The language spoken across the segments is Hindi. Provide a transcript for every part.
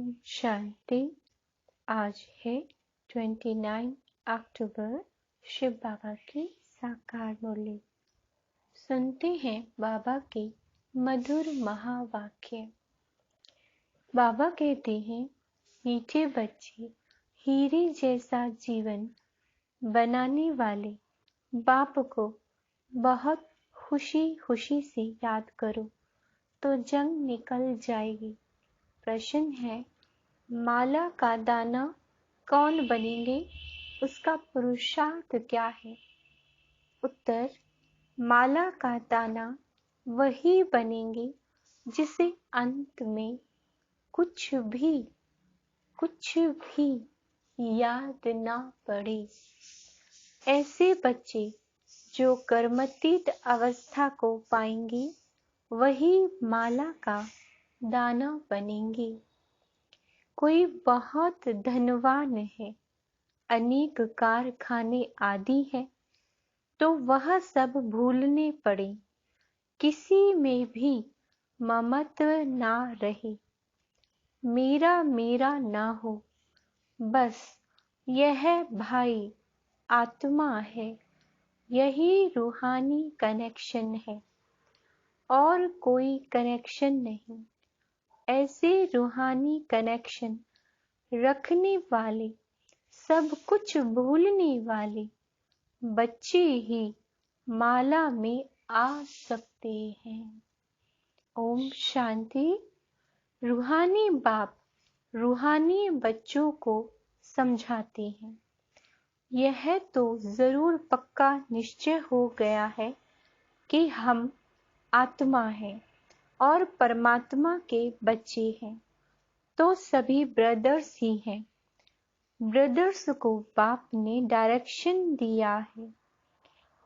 ओम शांति। आज है 29 अक्टूबर, शिव बाबा की साकार मुरली। सुनते हैं बाबा के मधुर महावाक्य। बाबा कहते हैं, मीठे बच्चे, हीरे जैसा जीवन बनाने वाले बाप को बहुत खुशी खुशी से याद करो तो जंग निकल जाएगी। प्रश्न है, माला का दाना कौन बनेंगे, उसका पुरुषार्थ क्या है? उत्तर, माला का दाना वही बनेंगे जिसे अंत में कुछ भी याद ना पड़े। ऐसे बच्चे जो कर्मातीत अवस्था को पाएंगे वही माला का दाना बनेंगे। कोई बहुत धनवान है, अनेक कारखाने आदि है, तो वह सब भूलने पड़े, किसी में भी ममत्व ना रहे, मेरा मेरा ना हो। बस यह भाई आत्मा है, यही रूहानी कनेक्शन है और कोई कनेक्शन नहीं। ऐसे रूहानी कनेक्शन रखने वाले, सब कुछ भूलने वाले बच्चे ही माला में आ सकते हैं। ओम शांति। रूहानी बाप रूहानी बच्चों को समझाते हैं, यह तो जरूर पक्का निश्चय हो गया है कि हम आत्मा हैं और परमात्मा के बच्चे हैं, तो सभी ब्रदर्स ही हैं। ब्रदर्स को बाप ने डायरेक्शन दिया है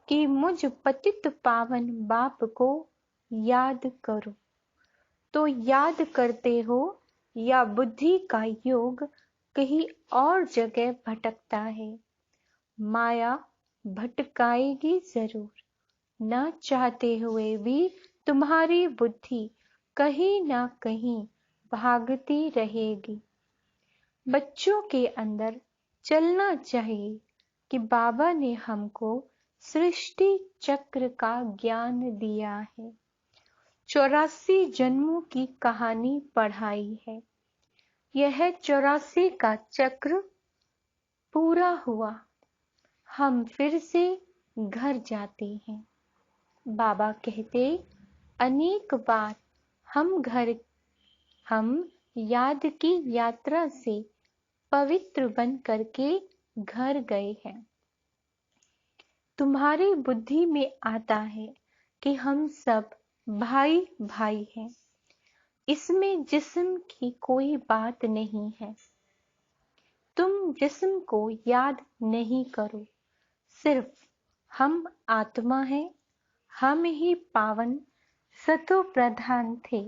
कि मुझ पतित पावन बाप को याद करो। तो याद करते हो या बुद्धि का योग कहीं और जगह भटकता है? माया भटकाएगी जरूर, न चाहते हुए भी तुम्हारी बुद्धि कहीं ना कहीं भागती रहेगी। बच्चों के अंदर चलना चाहिए कि बाबा ने हमको सृष्टि चक्र का ज्ञान दिया है, 84 जन्मों की कहानी पढ़ाई है। यह 84 का चक्र पूरा हुआ, हम फिर से घर जाते हैं। बाबा कहते, अनेक बार हम याद की यात्रा से पवित्र बन करके घर गए हैं। तुम्हारी बुद्धि में आता है कि हम सब भाई भाई हैं, इसमें जिस्म की कोई बात नहीं है। तुम जिस्म को याद नहीं करो, सिर्फ हम आत्मा हैं, हम ही पावन सतो प्रधान थे,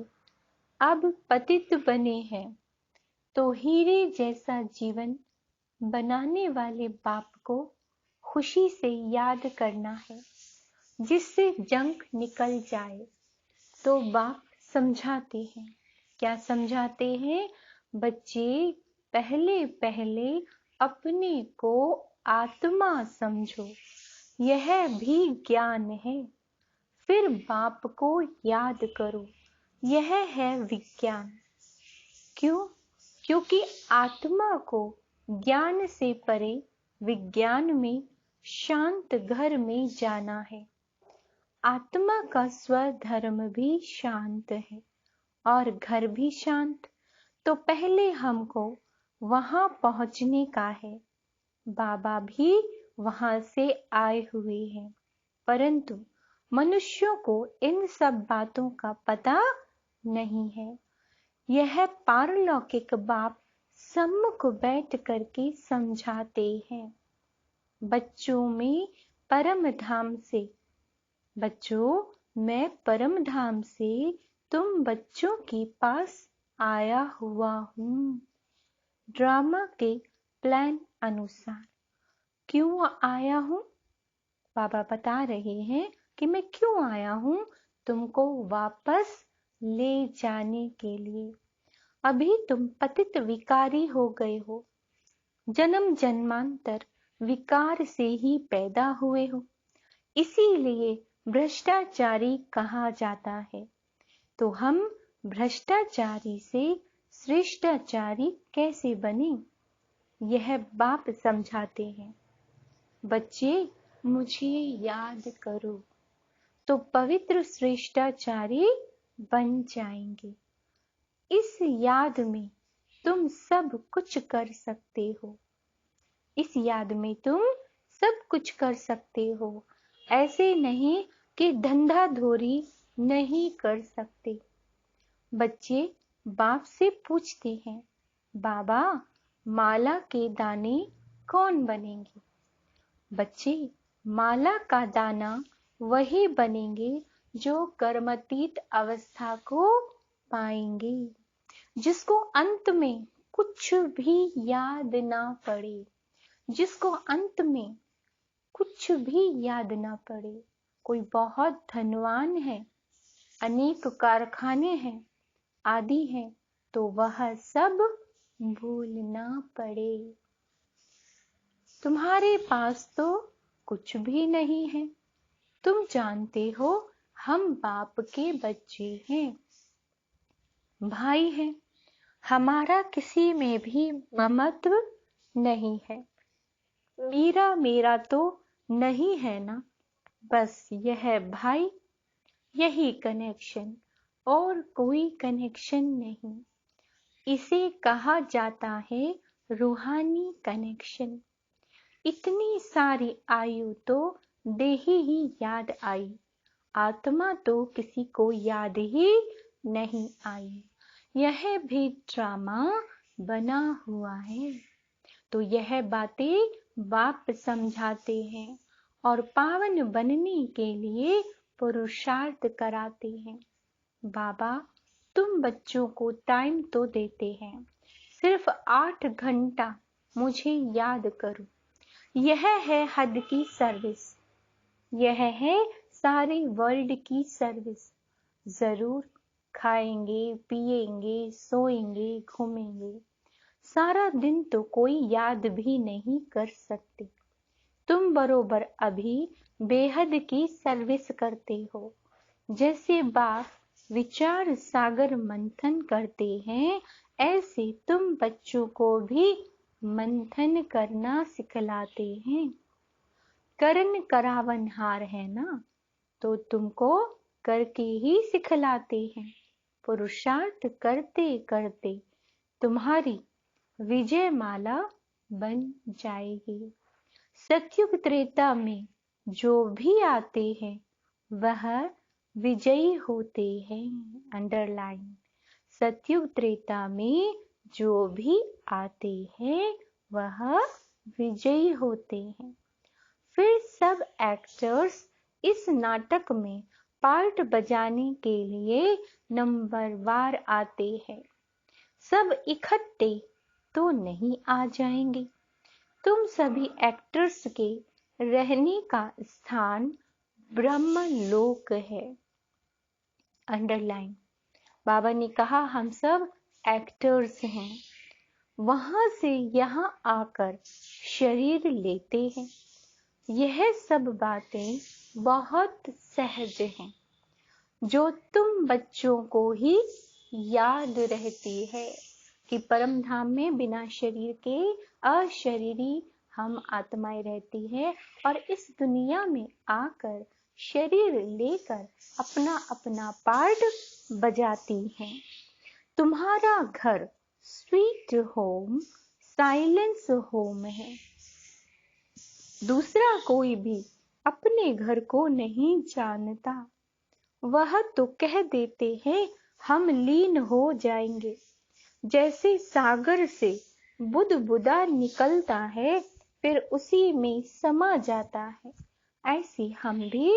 अब पतित बने हैं। तो हीरे जैसा जीवन बनाने वाले बाप को खुशी से याद करना है, जिससे जंग निकल जाए। तो बाप समझाते हैं, क्या समझाते हैं? बच्चे, पहले पहले अपने को आत्मा समझो, यह भी ज्ञान है। फिर बाप को याद करो, यह है विज्ञान। क्यों? क्योंकि आत्मा को ज्ञान से परे विज्ञान में शांत घर में जाना है। आत्मा का स्वधर्म भी शांत है और घर भी शांत, तो पहले हमको वहां पहुंचने का है। बाबा भी वहां से आए हुए हैं, परंतु मनुष्यों को इन सब बातों का पता नहीं है। यह पारलौकिक बाप सम्मुख बैठ करके समझाते हैं। बच्चों में परम धाम से, बच्चों मैं परम धाम से तुम बच्चों के पास आया हुआ हूँ। ड्रामा के प्लान अनुसार क्यों आया हूँ? बाबा बता रहे हैं कि मैं क्यों आया हूँ, तुमको वापस ले जाने के लिए। अभी तुम पतित विकारी हो गए हो, जन्म जन्मांतर विकार से ही पैदा हुए हो, इसीलिए भ्रष्टाचारी कहा जाता है। तो हम भ्रष्टाचारी से श्रेष्ठाचारी कैसे बने, यह बाप समझाते हैं। बच्चे मुझे याद करो तो पवित्र श्रेष्ठाचारी बन जाएंगे। इस याद में तुम सब कुछ कर सकते हो। इस याद में तुम सब कुछ कर सकते हो। ऐसे नहीं कि धंधाधोरी नहीं कर सकते। बच्चे बाप से पूछते हैं, बाबा माला के दाने कौन बनेंगे? बच्चे माला का दाना वही बनेंगे जो कर्मातीत अवस्था को पाएंगे, जिसको अंत में कुछ भी याद ना पड़े, जिसको अंत में कुछ भी याद ना पड़े। कोई बहुत धनवान है, अनेक कारखाने हैं आदि हैं, तो वह सब भूलना पड़े। तुम्हारे पास तो कुछ भी नहीं है। तुम जानते हो हम बाप के बच्चे हैं, भाई हैं। हमारा किसी में भी ममत्व नहीं है। मेरा मेरा तो नहीं है ना, बस यह भाई, यही कनेक्शन, और कोई कनेक्शन नहीं। इसे कहा जाता है रूहानी कनेक्शन। इतनी सारी आयु तो देही ही याद आई, आत्मा तो किसी को याद ही नहीं आई। यह भी ड्रामा बना हुआ है। तो यह बातें बाप समझाते हैं और पावन बनने के लिए पुरुषार्थ कराते हैं। बाबा तुम बच्चों को टाइम तो देते हैं, सिर्फ 8 घंटा मुझे याद करो। यह है हद की सर्विस, यह है सारे वर्ल्ड की सर्विस। जरूर खाएंगे, पिएंगे, सोएंगे, घूमेंगे, सारा दिन तो कोई याद भी नहीं कर सकते। तुम बरोबर अभी बेहद की सर्विस करते हो। जैसे बाप विचार सागर मंथन करते हैं, ऐसे तुम बच्चों को भी मंथन करना सिखलाते हैं। करण करावनहार है ना, तो तुमको करके ही सिखलाते हैं। पुरुषार्थ करते करते तुम्हारी विजय माला बन जाएगी। सतयुग त्रेता में जो भी आते हैं वह विजयी होते हैं। अंडरलाइन, सतयुग त्रेता में जो भी आते हैं वह विजयी होते हैं। फिर सब एक्टर्स इस नाटक में पार्ट बजाने के लिए नंबरवार आते हैं। सब इकट्ठे तो नहीं आ जाएंगे। तुम सभी एक्टर्स के रहने का स्थान ब्रह्मलोक है। अंडरलाइन, बाबा ने कहा हम सब एक्टर्स हैं, वहां से यहाँ आकर शरीर लेते हैं। यह सब बातें बहुत सहज हैं, जो तुम बच्चों को ही याद रहती है कि परम धाम में बिना शरीर के अशरीरी हम आत्माएं रहती है, और इस दुनिया में आकर शरीर लेकर अपना अपना पार्ट बजाती हैं। तुम्हारा घर स्वीट होम, साइलेंस होम है। दूसरा कोई भी अपने घर को नहीं जानता। वह तो कह देते हैं हम लीन हो जाएंगे। जैसे सागर से बुदबुदा निकलता है फिर उसी में समा जाता है, ऐसे हम भी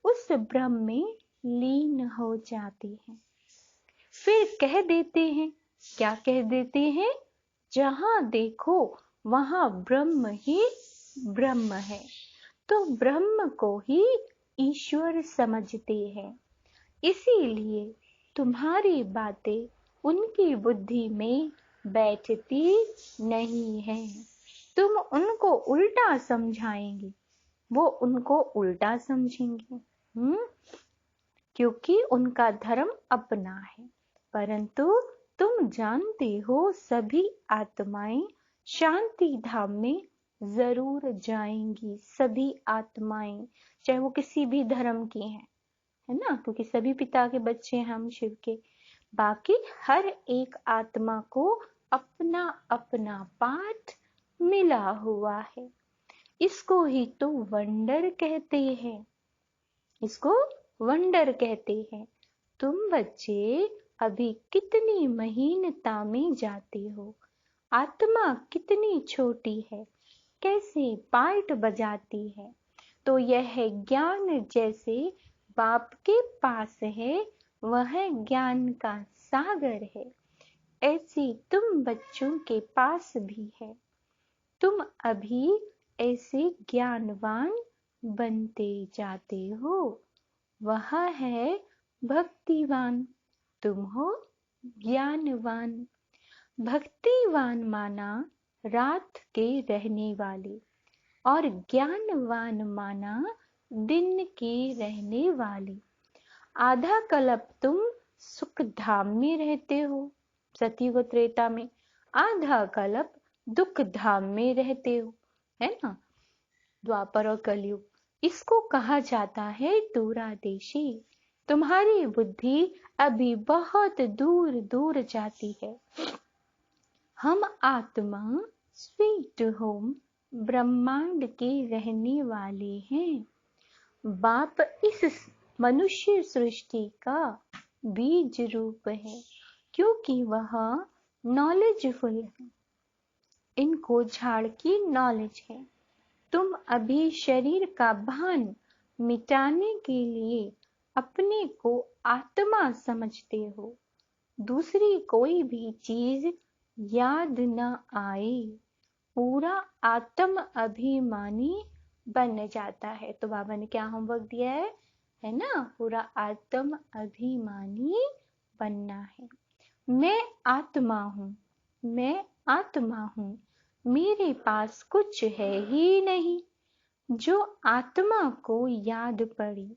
उस ब्रह्म में लीन हो जाते हैं। फिर कह देते हैं, क्या कह देते हैं? जहां देखो वहां ब्रह्म ही ब्रह्म है। तो ब्रह्म को ही ईश्वर समझते हैं। इसीलिए तुम्हारी बातें उनकी बुद्धि में बैठती नहीं है। तुम उनको उल्टा समझाएंगे, वो उनको उल्टा समझेंगे। क्योंकि उनका धर्म अपना है। परंतु तुम जानते हो सभी आत्माएं शांति धाम में जरूर जाएंगी। सभी आत्माएं, चाहे वो किसी भी धर्म की हैं, है ना, क्योंकि सभी पिता के बच्चे हैं हम शिव के। बाकी हर एक आत्मा को अपना अपना पाठ मिला हुआ है। इसको ही तो वंडर कहते हैं, इसको वंडर कहते हैं। तुम बच्चे अभी कितनी महीनता में जाते हो, आत्मा कितनी छोटी है, कैसे पार्ट बजाती है। तो यह ज्ञान जैसे बाप के पास है, वह ज्ञान का सागर है, ऐसी तुम बच्चों के पास भी है। तुम अभी ऐसे ज्ञानवान बनते जाते हो। वह है भक्तिवान, तुम हो ज्ञानवान। भक्तिवान माना रात के रहने वाले, और ज्ञानवान माना दिन के रहने वाले। आधा कल्प तुम सुख धाम में रहते हो, सतयुग त्रेता में। आधा कल्प दुख धाम में रहते हो, है ना, द्वापर और कलयुग। इसको कहा जाता है दूरादेशी। तुम्हारी बुद्धि अभी बहुत दूर दूर जाती है। हम आत्मा स्वीट होम ब्रह्मांड के रहने वाले हैं। बाप इस मनुष्य सृष्टि का बीज रूप है, क्योंकि वह नॉलेजफुल है। इनको झाड़ की नॉलेज है। तुम अभी शरीर का भान मिटाने के लिए अपने को आत्मा समझते हो। दूसरी कोई भी चीज याद न आए, पूरा आत्म अभिमानी बन जाता है। तो बाबा ने क्या होमवर्क दिया है ना, पूरा आत्म अभिमानी बनना है। मैं आत्मा हूँ, मैं आत्मा हूँ, मेरे पास कुछ है ही नहीं। जो आत्मा को याद पड़ी,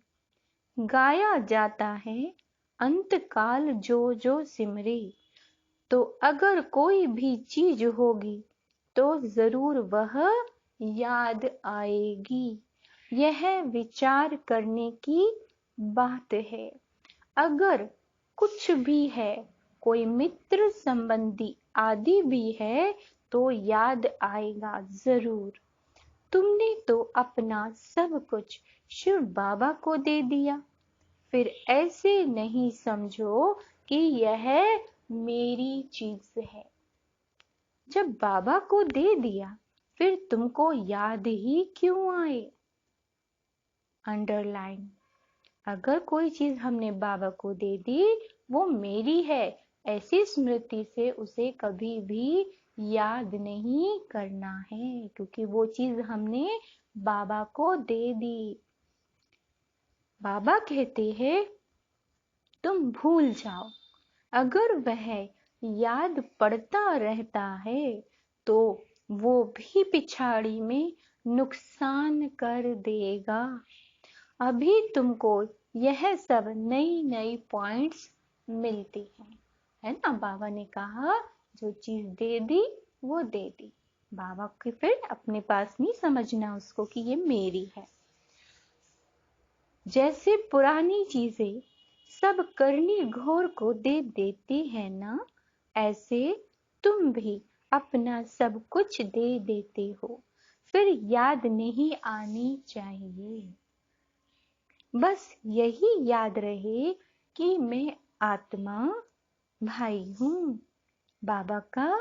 गाया जाता है अंतकाल जो जो सिमरे। तो अगर कोई भी चीज होगी तो जरूर वह याद आएगी। यह विचार करने की बात है। अगर कुछ भी है, कोई मित्र संबंधी आदि भी है, तो याद आएगा जरूर। तुमने तो अपना सब कुछ शिव बाबा को दे दिया, फिर ऐसे नहीं समझो कि यह मेरी चीज है। जब बाबा को दे दिया, फिर तुमको याद ही क्यों आए? अंडरलाइन। अगर कोई चीज हमने बाबा को दे दी, वो मेरी है, ऐसी स्मृति से उसे कभी भी याद नहीं करना है, क्योंकि वो चीज हमने बाबा को दे दी। बाबा कहते हैं तुम भूल जाओ। अगर वह याद पड़ता रहता है तो वो भी पिछाड़ी में नुकसान कर देगा। अभी तुमको यह सब नई नई पॉइंट्स मिलती हैं, है ना। बाबा ने कहा जो चीज दे दी वो दे दी, बाबा के फिर अपने पास नहीं समझना उसको कि ये मेरी है। जैसे पुरानी चीजें सब करनी घोर को दे देती है ना, ऐसे तुम भी अपना सब कुछ दे देते हो, फिर याद नहीं आनी चाहिए। बस यही याद रहे कि मैं आत्मा भाई हूँ, बाबा का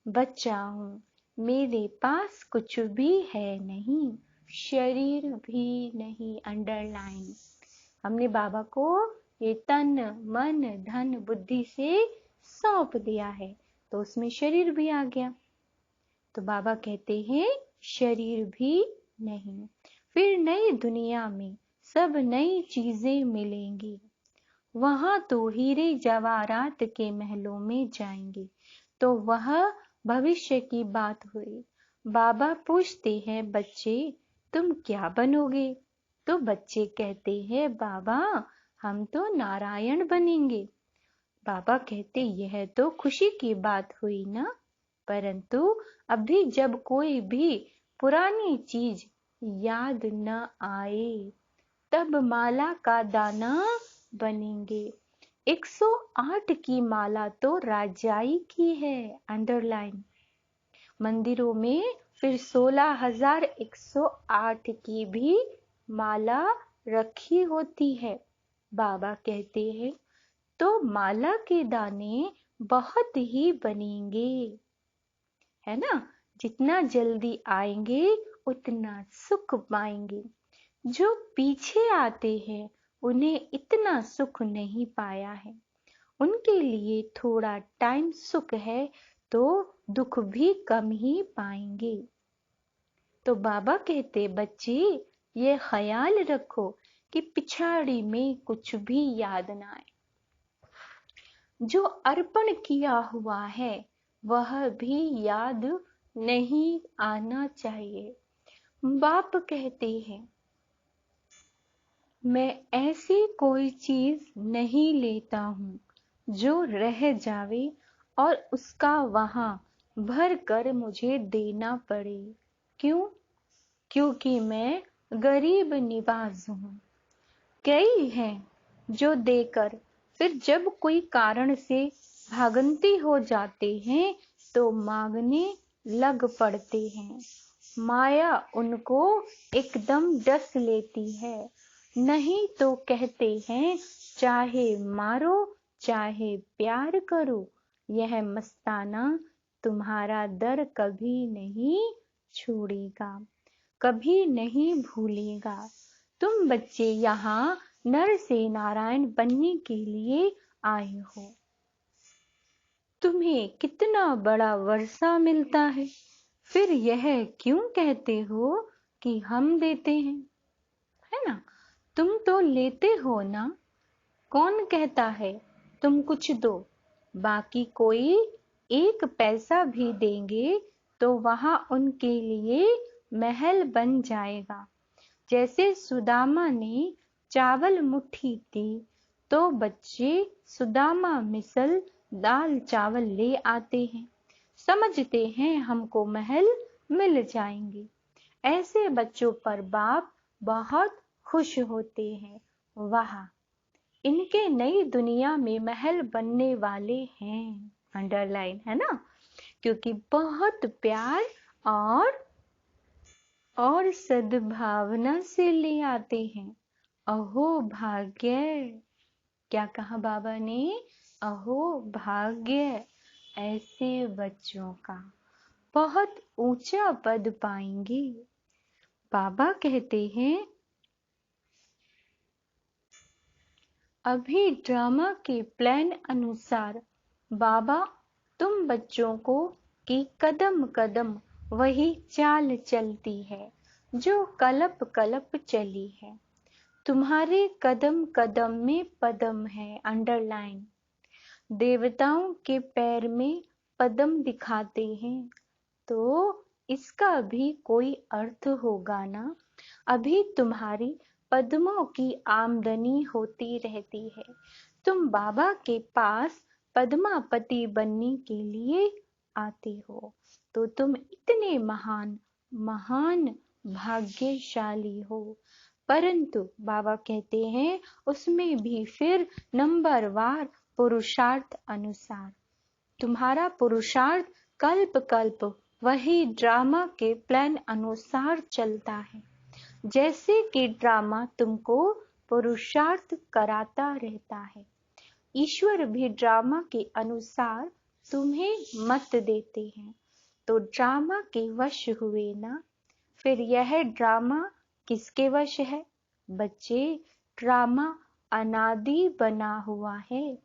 बच्चा हूँ। मेरे पास कुछ भी है नहीं, शरीर भी नहीं। अंडरलाइन। हमने बाबा को ये तन मन धन बुद्धि से सौंप दिया है, तो उसमें शरीर भी आ गया। तो बाबा कहते हैं शरीर भी नहीं। फिर नई दुनिया में सब नई चीजें मिलेंगी। वहां तो हीरे जवाहरात के महलों में जाएंगे। तो वह भविष्य की बात हुई। बाबा पूछते हैं, बच्चे तुम क्या बनोगे? तो बच्चे कहते हैं, बाबा हम तो नारायण बनेंगे। बाबा कहते, यह तो खुशी की बात हुई ना, परंतु अभी जब कोई भी पुरानी चीज याद न आए तब माला का दाना बनेंगे। 108 की माला तो राजाई की है, अंडरलाइन। मंदिरों में फिर 16,108 की भी माला रखी होती है। बाबा कहते हैं, तो माला के दाने बहुत ही बनेंगे, है ना? जितना जल्दी आएंगे उतना सुख पाएंगे। जो पीछे आते हैं उन्हें इतना सुख नहीं पाया है। उनके लिए थोड़ा टाइम सुख है तो दुख भी कम ही पाएंगे। तो बाबा कहते, बच्चे ये ख्याल रखो कि पिछाड़ी में कुछ भी याद ना आए। जो अर्पण किया हुआ है वह भी याद नहीं आना चाहिए। बाप कहते हैं, मैं ऐसी कोई चीज नहीं लेता हूँ जो रह जावे और उसका वहां भर कर मुझे देना पड़े। क्यों? क्योंकि मैं गरीब निवाज हूँ। कई हैं जो देकर फिर जब कोई कारण से भागंती हो जाते हैं तो मांगने लग पड़ते हैं। माया उनको एकदम डस लेती है। नहीं तो कहते हैं, चाहे मारो चाहे प्यार करो, यह मस्ताना तुम्हारा दर कभी नहीं छोड़ेगा, कभी नहीं भूलेगा। तुम बच्चे यहाँ नर से नारायण बनने के लिए आए हो। तुम्हें कितना बड़ा वर्षा मिलता है, फिर यह क्यों कहते हो कि हम देते हैं? है ना? तुम तो लेते हो ना। कौन कहता है तुम कुछ दो? बाकी कोई 1 पैसा भी देंगे तो वहां उनके लिए महल बन जाएगा। जैसे सुदामा ने चावल मुट्ठी दी तो बच्चे सुदामा मिसल दाल चावल ले आते हैं, समझते हैं हमको महल मिल जाएंगे। ऐसे बच्चों पर बाप बहुत खुश होते हैं। वाह, इनके नई दुनिया में महल बनने वाले हैं, अंडरलाइन, है ना? क्योंकि बहुत प्यार और सद्भावना से ले आते हैं। अहो भाग्य! क्या कहा बाबा ने? अहो भाग्य ऐसे बच्चों का, बहुत ऊंचा पद पाएंगे। बाबा कहते हैं, अभी ड्रामा के प्लान अनुसार बाबा तुम बच्चों को कि कदम कदम वही चाल चलती है जो कलप कलप चली है। तुम्हारे कदम कदम में पदम है, अंडरलाइन। देवताओं के पैर में पदम दिखाते हैं तो इसका भी कोई अर्थ होगा ना। अभी तुम्हारी पद्मों की आमदनी होती रहती है। तुम बाबा के पास पद्मापति बनने के लिए आते हो तो तुम इतने महान महान भाग्यशाली हो। परंतु बाबा कहते हैं उसमें भी फिर नंबरवार पुरुषार्थ अनुसार। तुम्हारा पुरुषार्थ कल्प कल्प वही ड्रामा के प्लान अनुसार चलता है। जैसे कि ड्रामा तुमको पुरुषार्थ कराता रहता है, ईश्वर भी ड्रामा के अनुसार तुम्हें मत देते हैं तो ड्रामा के वश हुए ना। फिर यह ड्रामा किसके वश है? बच्चे, ड्रामा अनादि बना हुआ है।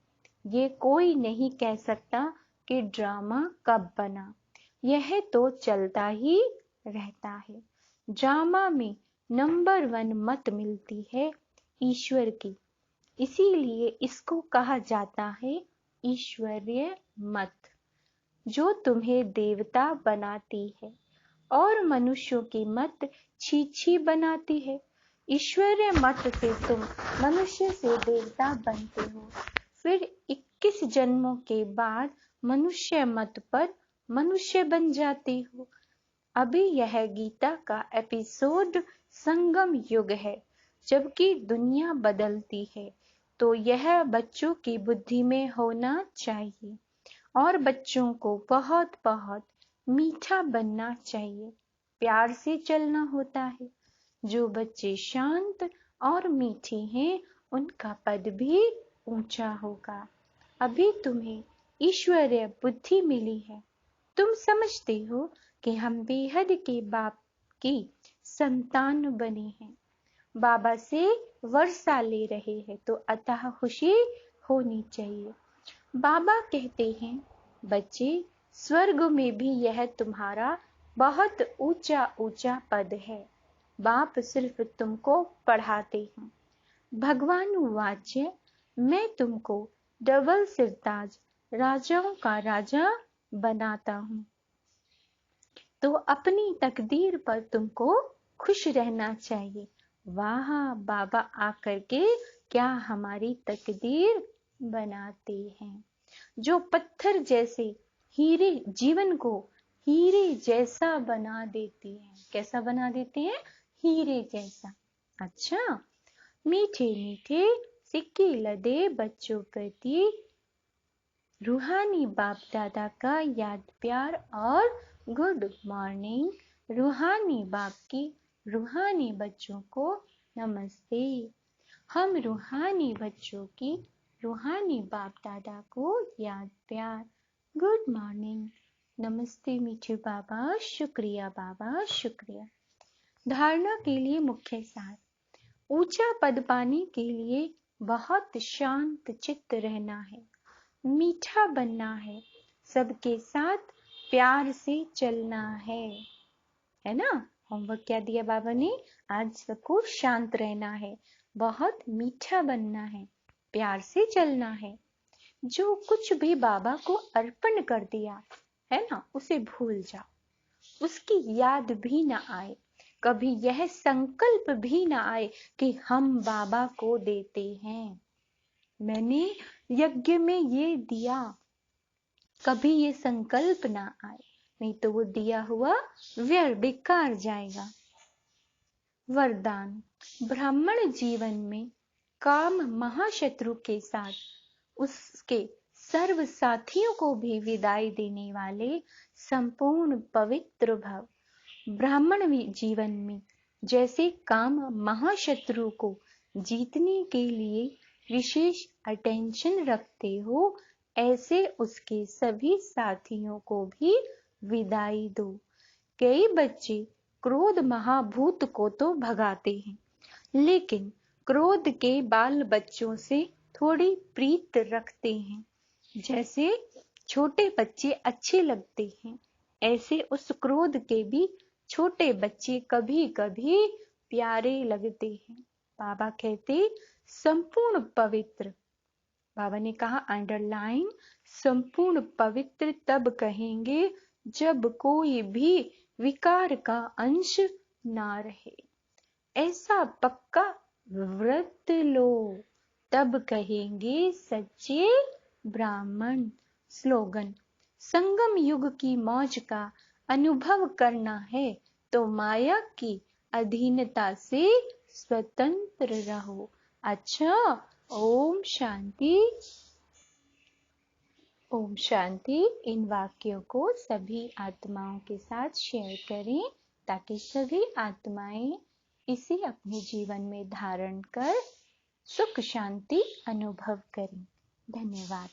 ये कोई नहीं कह सकता कि ड्रामा कब बना, यह तो चलता ही रहता है। ड्रामा में नंबर 1 मत मिलती है ईश्वर की। इसीलिए इसको कहा जाता है ईश्वरीय मत, जो तुम्हें देवता बनाती है और मनुष्यों की मत छीछी बनाती है। ईश्वरीय मत से तुम मनुष्य से देवता बनते हो, फिर 21 जन्मों के बाद मनुष्य मत पर मनुष्य बन जाते हो। अभी यह गीता का एपिसोड संगम युग है, जबकि दुनिया बदलती है, तो यह बच्चों की बुद्धि में होना चाहिए और बच्चों को बहुत बहुत मीठा बनना चाहिए। प्यार से चलना होता है। जो बच्चे शांत और मीठे हैं, उनका पद भी ऊंचा होगा। अभी तुम्हें ईश्वरीय बुद्धि मिली है। तुम समझते हो कि हम बेहद के बाप की संतान बने हैं, बाबा से वर्षा ले रहे हैं, तो अतः खुशी होनी चाहिए। बाबा कहते हैं, बच्चे, स्वर्ग में भी यह तुम्हारा बहुत ऊंचा ऊंचा पद है। बाप सिर्फ तुमको पढ़ाते हैं। भगवान वाच्य, मैं तुमको डबल सिरताज राजाओं का राजा बनाता हूँ, तो अपनी तकदीर पर तुमको खुश रहना चाहिए। वाह, बाबा आकर के क्या हमारी तकदीर बनाते हैं। जो पत्थर जैसे हीरे जीवन को हीरे जैसा बना देती है। कैसा बना देते हैं? हीरे जैसा। अच्छा, मीठे मीठे सिक्के लदे बच्चों प्रति रूहानी बाप दादा का याद प्यार और गुड मॉर्निंग। रूहानी बाप की रूहानी बच्चों को नमस्ते। हम रूहानी बच्चों की रूहानी बाप दादा को याद प्यार गुड मॉर्निंग। नमस्ते मीठे बाबा, शुक्रिया बाबा, शुक्रिया। धारणा के लिए मुख्य सार। ऊंचा पद पाने के लिए बहुत शांत चित्त रहना है, मीठा बनना है, सबके साथ प्यार से चलना है ना। होमवर्क क्या दिया बाबा ने? आज सबको शांत रहना है, बहुत मीठा बनना है, प्यार से चलना है। जो कुछ भी बाबा को अर्पण कर दिया है ना, उसे भूल जाओ, उसकी याद भी ना आए। कभी यह संकल्प भी ना आए कि हम बाबा को देते हैं, मैंने यज्ञ में ये दिया। कभी ये संकल्प ना आए, नहीं तो वो दिया हुआ व्यर्थ बेकार जाएगा। वरदान। ब्राह्मण जीवन में काम महाशत्रु के साथ उसके सर्व साथियों को भी विदाई देने वाले संपूर्ण पवित्र भव। ब्राह्मण जीवन में जैसे काम महाशत्रु को जीतने के लिए विशेष अटेंशन रखते हो, ऐसे उसके सभी साथियों को भी विदाई दो। कई बच्चे क्रोध महाभूत को तो भगाते हैं, लेकिन क्रोध के बाल बच्चों से थोड़ी प्रीत रखते हैं। जैसे छोटे बच्चे अच्छे लगते हैं, ऐसे उस क्रोध के भी छोटे बच्चे कभी कभी प्यारे लगते हैं। बाबा कहते संपूर्ण पवित्र, बाबा ने कहा अंडरलाइन, संपूर्ण पवित्र तब कहेंगे जब कोई भी विकार का अंश ना रहे। ऐसा पक्का व्रत लो, तब कहेंगे सच्चे ब्राह्मण। स्लोगन। संगम युग की मौज का अनुभव करना है तो माया की अधीनता से स्वतंत्र रहो। अच्छा, ओम शांति। ओम शांति। इन वाक्यों को सभी आत्माओं के साथ शेयर करें, ताकि सभी आत्माएं इसे अपने जीवन में धारण कर सुख शांति अनुभव करें। धन्यवाद।